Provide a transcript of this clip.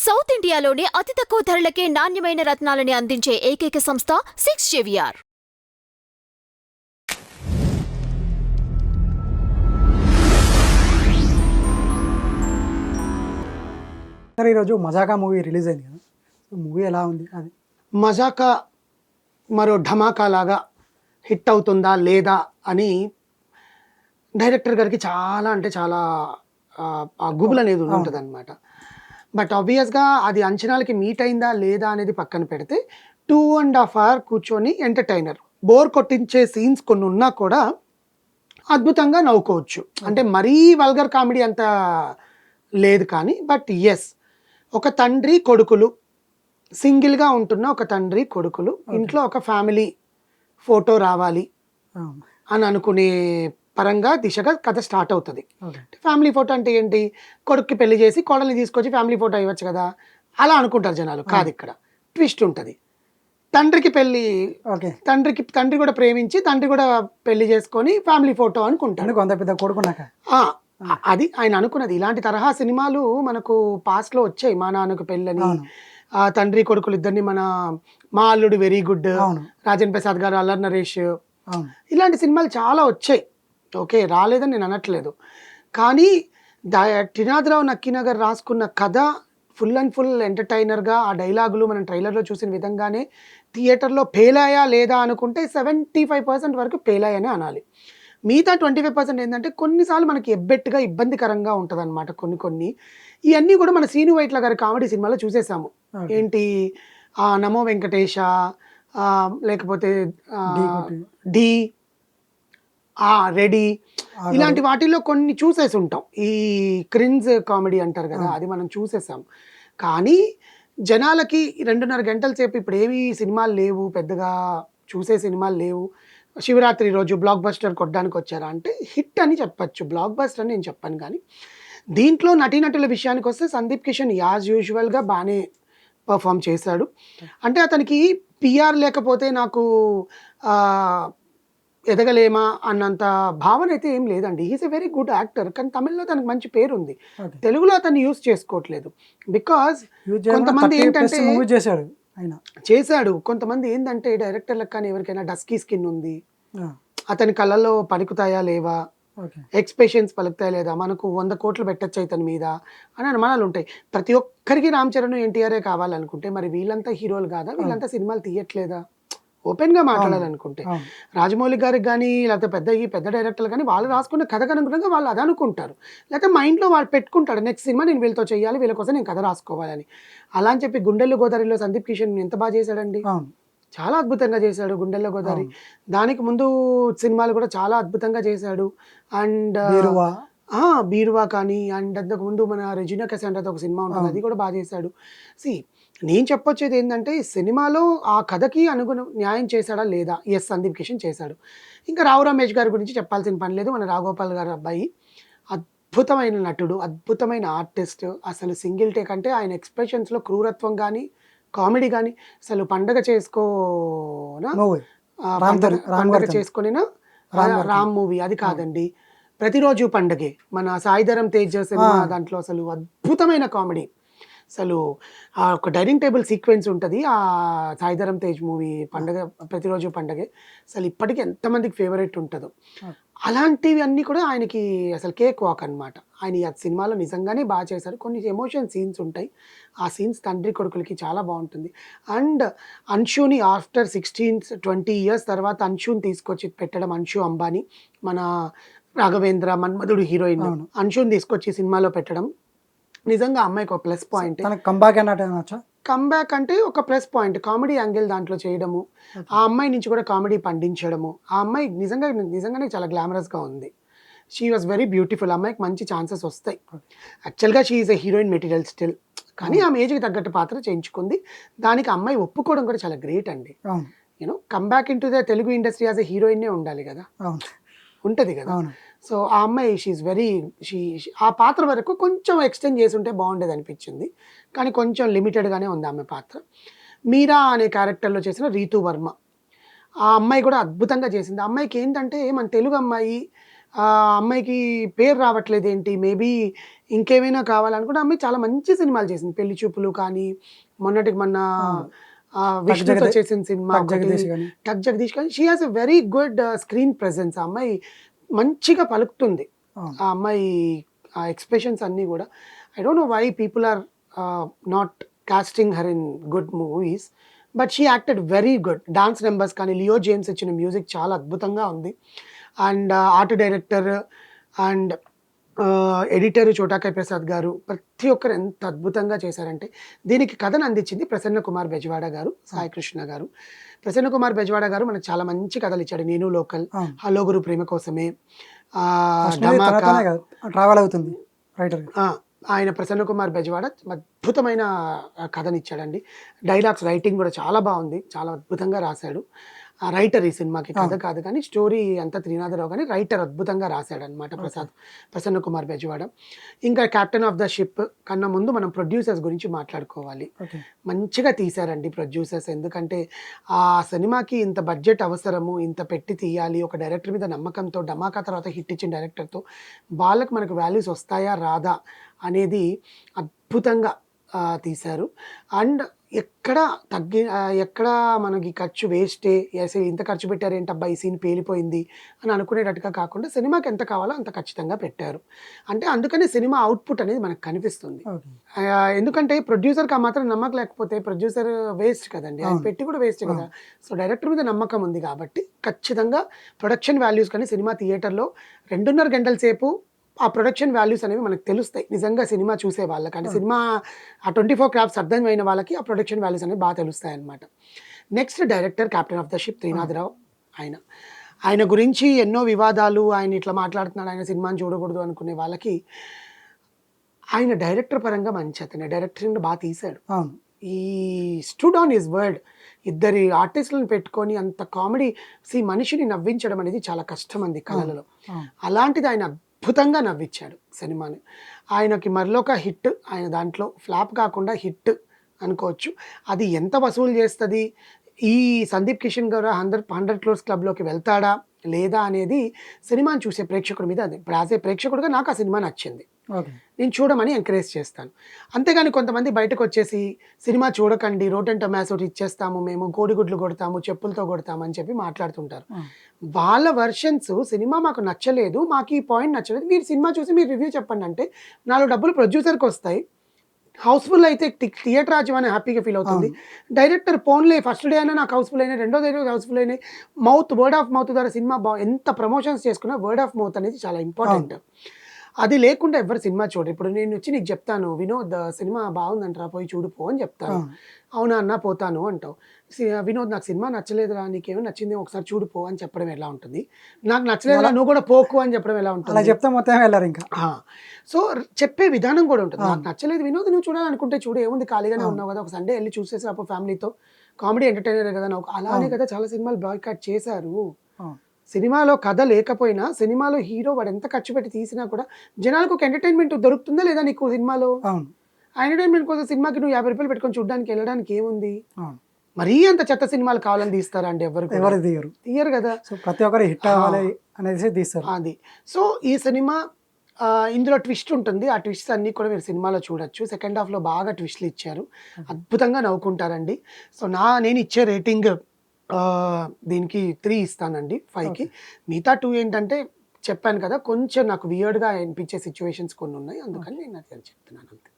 South ఇండియాలోనే అతి తక్కువ ధరలకే నాణ్యమైన రత్నాలని అందించే ఏకైక సంస్థ 6JVR. సరే ఈరోజు మజాకా మూవీ రిలీజ్ అయింది కదా, సో మూవీ ఎలా ఉంది అది? మజాకా మరో ఢమాకా లాగా హిట్ అవుతుందా లేదా అని డైరెక్టర్ గారికి చాలా అంటే చాలా ఆ గుబులు అనేది ఉంటుంది అనమాట. బట్ ఆబ్వియస్గా అది అంచనాలకి మీట్ అయిందా లేదా అనేది పక్కన పెడితే 2.5 hours కూర్చొని ఎంటర్టైనర్ బోర్ కొట్టించే సీన్స్ కొన్ని ఉన్నా కూడా అద్భుతంగా నవ్వుకోవచ్చు. అంటే మరీ వల్గర్ కామెడీ అంత లేదు కానీ, బట్ ఎస్, ఒక తండ్రి కొడుకులు, సింగిల్గా ఉంటున్న ఒక తండ్రి కొడుకులు ఇంట్లో ఒక ఫ్యామిలీ ఫోటో రావాలి అని అనుకునే పరంగా దిశగా కథ స్టార్ట్ అవుతుంది. ఫ్యామిలీ ఫోటో అంటే ఏంటి? కొడుక్కి పెళ్లి చేసి కోడల్ని తీసుకొచ్చి ఫ్యామిలీ ఫోటో ఇవ్వచ్చు కదా, అలా అనుకుంటారు జనాలు. కాదు, ఇక్కడ ట్విస్ట్ ఉంటుంది. తండ్రికి పెళ్లి, తండ్రి కూడా ప్రేమించి తండ్రి కూడా పెళ్లి చేసుకొని ఫ్యామిలీ ఫోటో అనుకుంటాడు. కొంత పెద్ద కొడుకున్నాక అది ఆయన అనుకున్నది. ఇలాంటి తరహా సినిమాలు మనకు పాస్ట్ లో వచ్చాయి. మా నాన్నకు పెళ్ళని, ఆ తండ్రి కొడుకులు ఇద్దరిని మా అల్లుడు వెరీ గుడ్, రాజన్ ప్రసాద్ గారు, అల్లరి నరేష్, ఇలాంటి సినిమాలు చాలా వచ్చాయి. ఓకే, రాలేదని నేను అనట్లేదు. కానీ త్రినాథరావు నక్కీనగర్ రాసుకున్న కథ ఫుల్ అండ్ ఫుల్ ఎంటర్టైనర్గా, ఆ డైలాగులు మనం ట్రైలర్లో చూసిన విధంగానే థియేటర్లో పేలాయా లేదా అనుకుంటే 75% వరకు పేలాయనే అనాలి. మిగతా 25% ఏంటంటే కొన్నిసార్లు మనకి ఎబ్బెట్టుగా ఇబ్బందికరంగా ఉంటుంది అనమాట. కొన్ని ఇవన్నీ కూడా మన శ్రీను వైట్ల గారి కామెడీ సినిమాలో చూసేసాము. ఏంటి, నమో వెంకటేశ, లేకపోతే డి, రెడీ, ఇలాంటి వాటిల్లో కొన్ని చూసేసి ఉంటాం. ఈ క్రిన్స్ కామెడీ అంటారు కదా, అది మనం చూసేసాం. కానీ జనాలకి 2.5 గంటల సేపు ఇప్పుడు ఏవి సినిమాలు లేవు, పెద్దగా చూసే సినిమాలు లేవు, శివరాత్రి రోజు బ్లాక్ బస్టర్ కొట్టడానికి వచ్చారా అంటే హిట్ అని చెప్పచ్చు. బ్లాక్ బస్టర్ అని నేను చెప్పాను. కానీ దీంట్లో నటీనటుల విషయానికి వస్తే సందీప్ కిషన్ యాజ్ యూజువల్గా బాగానే పర్ఫామ్ చేశాడు. అంటే అతనికి పిఆర్ లేకపోతే నాకు ఎదగలేమా అన్నంత భావన అయితే ఏం లేదండి. He's a very good actor. కానీ తమిళ్లో తనకు మంచి పేరు ఉంది, తెలుగులో అతన్ని యూజ్ చేసుకోవట్లేదు. బికాజ్ కొంతమంది ఏంటంటే చేశాడు, కొంతమంది ఏంటంటే డైరెక్టర్లకు కానీ ఎవరికైనా డస్కీ స్కిన్ ఉంది, అతని కళ్ళల్లో పలుకుతాయా లేవా, ఎక్స్ప్రెషన్స్ పలుకుతాయా లేదా, మనకు 100 కోట్లు పెట్టచ్చు ఇతని మీద అని అనుమానాలు ఉంటాయి. ప్రతి ఒక్కరికి రామ్ చరణ్ ఎన్టీఆర్ఏ కావాలనుకుంటే మరి వీళ్ళంతా హీరోలు కాదా, వీళ్ళంతా సినిమాలు తీయట్లేదా? ఓపెన్గా మాట్లాడాలనుకుంటే రాజమౌళి గారికి కానీ లేకపోతే పెద్ద డైరెక్టర్లు కానీ వాళ్ళు రాసుకున్న కథకు అనుగుణంగా వాళ్ళు అది అనుకుంటారు. లేకపోతే మైండ్లో వాళ్ళు పెట్టుకుంటాడు, నెక్స్ట్ సినిమా నేను వీళ్ళతో చేయాలి, వీళ్ళ కోసం నేను కథ రాసుకోవాలని. అలా అని చెప్పి గుండెల్లో గోదావరిలో సందీప్ కిషన్ ఎంత బాగా చేశాడండి, చాలా అద్భుతంగా చేశాడు గుండెల్లో గోదావరి. దానికి ముందు సినిమాలు కూడా చాలా అద్భుతంగా చేశాడు. అండ్ బీరువా కానీ, అండ్ అంతకు ముందు మన రెజినా కెసాండ్రాతో ఒక సినిమా ఉంటుంది, అది కూడా బాగా చేశాడు. నేను చెప్పొచ్చేది ఏంటంటే సినిమాలో ఆ కథకి న్యాయం చేశాడా లేదా? ఎస్, సందీప్ కిషన్ చేశాడు. ఇంకా రావు రమేష్ గారి గురించి చెప్పాల్సిన పని లేదు. మన రాఘోపాల్ గారి అబ్బాయి అద్భుతమైన నటుడు, అద్భుతమైన ఆర్టిస్ట్. అసలు సింగిల్ టేక్ అంటే ఆయన ఎక్స్ప్రెషన్స్లో క్రూరత్వం కానీ, కామెడీ కానీ, అసలు పండగ చేసుకొని రామ్ మూవీ అది కాదండి, ప్రతిరోజు పండగే, మన సాయిధరం తేజ్ సినిమా దాంట్లో అసలు అద్భుతమైన కామెడీ. అసలు ఒక డైనింగ్ టేబుల్ సీక్వెన్స్ ఉంటుంది ఆ సాయిధరం తేజ్ మూవీ ప్రతిరోజు పండగే. అసలు ఇప్పటికీ ఎంతమందికి ఫేవరెట్ ఉంటుందో అలాంటివి అన్నీ కూడా ఆయనకి అసలు కేక్ వాక్ అనమాట. ఆయన సినిమాలో నిజంగానే బాగా చేశారు. కొన్ని ఎమోషన్ సీన్స్ ఉంటాయి, ఆ సీన్స్ తండ్రి కొడుకులకి చాలా బాగుంటుంది. అండ్ అన్షుని ఆఫ్టర్ 16-20 years తర్వాత అన్షుని తీసుకొచ్చి పెట్టడం, అన్షు అంబానీ, మన రాఘవేంద్ర మన్మధుడు హీరోయిన్ అన్షుని తీసుకొచ్చి సినిమాలో పెట్టడం నిజంగా అమ్మాయికి ఒక ప్లస్ పాయింట్. కంబ్యాక్ అంటే ఒక ప్లస్ పాయింట్, కామెడీ యాంగిల్ దాంట్లో చేయడము, ఆ అమ్మాయి నుంచి కూడా కామెడీ పండించడము. ఆ అమ్మాయి నిజంగానే చాలా గ్లామరస్గా ఉంది. She was very beautiful. అమ్మాయికి మంచి ఛాన్సెస్ వస్తాయి. యాక్చువల్గా she is a heroine material still, కానీ ఆమె ఏజ్కి తగ్గట్టు పాత్ర చేయించుకుంది. దానికి అమ్మాయి ఒప్పుకోవడం కూడా చాలా గ్రేట్ అండి. You know comeback in to the Telugu industry as a హీరోయిన్నే ఉండాలి కదా, ఉంటుంది కదా. సో ఆ అమ్మాయి ఆ పాత్ర వరకు కొంచెం ఎక్స్టెండ్ చేసి ఉంటే బాగుండేది అనిపించింది, కానీ కొంచెం లిమిటెడ్గానే ఉంది ఆమె పాత్ర. మీరా అనే క్యారెక్టర్లో చేసిన రీతు వర్మ, ఆ అమ్మాయి కూడా అద్భుతంగా చేసింది. ఆ అమ్మాయికి ఏంటంటే మన తెలుగు అమ్మాయి ఆ అమ్మాయికి పేరు రావట్లేదు ఏంటి, మేబీ ఇంకేమైనా కావాలనుకుంటే అమ్మాయి చాలా మంచి సినిమాలు చేసింది. పెళ్లి చూపులు కానీ, మొన్నటికి మొన్న విష్ణుతో జగదీష్ చేసిన సినిమా టక్ జగదీష్ కానీ టక్ జగదీష్ కానీ she has a very good screen presence. ఆ అమ్మాయి మంచిగా పలుకుతుంది. ఆ అమ్మాయి ఆ ఎక్స్ప్రెషన్స్ అన్నీ కూడా I don't know why people are not casting her in good movies, but she acted very good. Dance numbers కానీ, లియో జేమ్స్ ఇచ్చిన మ్యూజిక్ చాలా అద్భుతంగా ఉంది. And art director and editor Chota K Prasad గారు ప్రతి ఒక్కరు ఎంత అద్భుతంగా చేశారంటే, దీనికి కథను అందించింది ప్రసన్న కుమార్ బెజవాడ గారు, సాయి కృష్ణ గారు. ప్రసన్న కుమార్ బెజవాడ గారు మనకు చాలా మంచి కథలు ఇచ్చాడు. నేను లోకల్, హలో గురు ప్రేమ కోసమే, ధమాకా, ట్రావెల్ అవుతుంది రైటర్. ఆయన ప్రసన్న కుమార్ బెజవాడ అద్భుతమైన కథనిచ్చాడండి. డైలాగ్స్ రైటింగ్ కూడా చాలా బాగుంది, చాలా అద్భుతంగా రాశాడు. రైటర్ ఈ సినిమాకి, కథ కాదు కానీ స్టోరీ అంతా త్రినాథరావు కానీ రైటర్ అద్భుతంగా రాశాడు అనమాట ప్రసన్న కుమార్ బెజవాడ. ఇంకా కెప్టెన్ ఆఫ్ ద షిప్ కన్నా ముందు మనం ప్రొడ్యూసర్స్ గురించి మాట్లాడుకోవాలి. మంచిగా తీశారండి ప్రొడ్యూసర్స్, ఎందుకంటే ఆ సినిమాకి ఇంత బడ్జెట్ అవసరము, ఇంత పెట్టి తీయాలి, ఒక డైరెక్టర్ మీద నమ్మకంతో, ధమాకా తర్వాత హిట్ ఇచ్చిన డైరెక్టర్తో వాళ్ళకి మనకు వాల్యూస్ వస్తాయా రాదా అనేది అద్భుతంగా తీశారు. అండ్ ఎక్కడ మనకి ఖర్చు వేస్టే, ఇంత ఖర్చు పెట్టారు ఏంటబ్బా ఈ సీన్ పేలిపోయింది అని అనుకునేటట్టుగా కాకుండా సినిమాకి ఎంత కావాలో అంత ఖచ్చితంగా పెట్టారు. అంటే అందుకనే సినిమా అవుట్పుట్ అనేది మనకు కనిపిస్తుంది. ఎందుకంటే ప్రొడ్యూసర్కి ఆ మాత్రం నమ్మకం లేకపోతే ప్రొడ్యూసర్ వేస్ట్ కదండి, ఆయన పెట్టి కూడా వేస్ట్ కదా. సో డైరెక్టర్ మీద నమ్మకం ఉంది కాబట్టి ఖచ్చితంగా ప్రొడక్షన్ వాల్యూస్ కానీ సినిమా థియేటర్లో 2.5 గంటల సేపు ఆ ప్రొడక్షన్ వాల్యూస్ అనేవి మనకు తెలుస్తాయి నిజంగా సినిమా చూసే వాళ్ళకి. అంటే సినిమా ఆ 24 క్రాఫ్ట్స్ అర్థమైన వాళ్ళకి ఆ ప్రొడక్షన్ వాల్యూస్ అనేవి బాగా తెలుస్తాయి అన్నమాట. Next director captain of the ship Trinatha Rao. ఆయన గురించి ఎన్నో వివాదాలు, ఆయన ఇట్లా మాట్లాడుతున్నాడు, ఆయన సినిమాని చూడకూడదు అనుకునే వాళ్ళకి ఆయన డైరెక్టర్ పరంగా మంచి అతనే, డైరెక్టర్ బాగా తీశాడు. ఈ స్టూడ్ ఆన్ హిస్ వర్డ్. ఇద్దరి ఆర్టిస్టులను పెట్టుకొని అంత కామెడీ మనిషిని నవ్వించడం అనేది చాలా కష్టం అంది కళలలో. అలాంటిది ఆయన అద్భుతంగా నవ్వించాడు సినిమాని. ఆయనకి మరొక హిట్, ఆయన దాంట్లో ఫ్లాప్ కాకుండా హిట్ అనుకోవచ్చు. అది ఎంత వసూలు చేస్తుంది, ఈ సందీప్ కిషన్ గారు 100 క్రోర్స్ క్లబ్లోకి వెళ్తాడా లేదా అనేది సినిమాని చూసే ప్రేక్షకుడి మీద. అది ఇప్పుడు యాజ్ ఏ ప్రేక్షకుడిగా నాకు ఆ సినిమా నచ్చింది, నేను చూడమని ఎంకరేజ్ చేస్తాను. అంతేగాని కొంతమంది బయటకు వచ్చేసి సినిమా చూడకండి, రోటెన్ టొమాటోస్ ఇచ్చేస్తాము మేము, కోడిగుడ్లు కొడతాము, చెప్పులతో కొడతాము అని చెప్పి మాట్లాడుతుంటారు. వాళ్ళ వర్షన్స్ సినిమా మాకు నచ్చలేదు, మాకు ఈ పాయింట్ నచ్చలేదు, మీరు సినిమా చూసి మీరు రివ్యూ చెప్పండి అంటే 4 డబ్బులు ప్రొడ్యూసర్కి వస్తాయి. హౌస్ఫుల్ అయితే థియేటర్ యాజమాన్యం హ్యాపీగా ఫీల్ అవుతుంది. డైరెక్టర్ పోన్లే ఫస్ట్ డే అయినా నాకు హౌస్ఫుల్ అయినాయి, రెండో డే హౌస్ఫుల్ అయినాయి. వర్డ్ ఆఫ్ మౌత్ ద్వారా సినిమా ఎంత ప్రమోషన్స్ చేసుకున్నా వర్డ్ ఆఫ్ మౌత్ అనేది చాలా ఇంపార్టెంట్. అది లేకుండా ఎవరు సినిమా చూడరు. ఇప్పుడు నేను వచ్చి నీకు చెప్తాను, వినోద్ సినిమా బాగుందంటరా పోయి చూడుపో అని చెప్తాను, అవునా అన్న పోతాను అంటావు. వినోద్ నాకు సినిమా నచ్చలేదురా, నీకేమో నచ్చింది ఒకసారి చూడుపో అని చెప్పడం ఎలా ఉంటుంది, నాకు నచ్చలేదురా నువ్వు కూడా పోకు అని చెప్పడం ఎలా ఉంటుంది, చెప్తా మొత్తం వెళ్ళారు ఇంకా. సో చెప్పే విధానం కూడా ఉంటుంది. నాకు నచ్చలేదు వినోద్, నువ్వు చూడాలనుకుంటే చూడు, ఏముంది ఖాళీగానే ఉన్నావు కదా, ఒక సండే వెళ్ళి చూసేసి అప్పుడు ఫ్యామిలీతో, కామెడీ ఎంటర్టైనర్ కదా నాకు. అలానే కదా చాలా సినిమాలు బాయ్కాట్ చేశారు. సినిమాలో కథ లేకపోయినా సినిమాలో హీరో వాడు ఎంత ఖర్చు పెట్టి తీసినా కూడా జనాలకు ఒక ఎంటర్టైన్మెంట్ దొరుకుతుందా లేదా నీకు సినిమాలో? ఆ ఎంటర్టైన్మెంట్ కోసం సినిమాకి నువ్వు 50 రూపాయలు పెట్టుకొని చూడడానికి వెళ్ళడానికి ఏముంది? మరీ అంత చెత్త సినిమాలు కావాలని తీస్తారా అండి? ఎవరు తీయరు కదా. ప్రతి ఒక్కరు హిట్ అవ్వాలి అనేది తీస్తారు. అది సో ఈ సినిమా ఇందులో ట్విస్ట్ ఉంటుంది, ఆ ట్విస్ట్ అన్నీ కూడా మీరు సినిమాలో చూడొచ్చు. సెకండ్ హాఫ్లో బాగా ట్విస్ట్లు ఇచ్చారు, అద్భుతంగా నవ్వుకుంటారండి. సో నేను ఇచ్చే రేటింగ్ దీనికి 3 ఇస్తానండి 5కి. మిగతా 2 ఏంటంటే చెప్పాను కదా, కొంచెం నాకు వియర్డ్గా అనిపించే సిచ్యువేషన్స్ కొన్ని ఉన్నాయి, అందుకని నేను అది చెప్తున్నాను అంతే.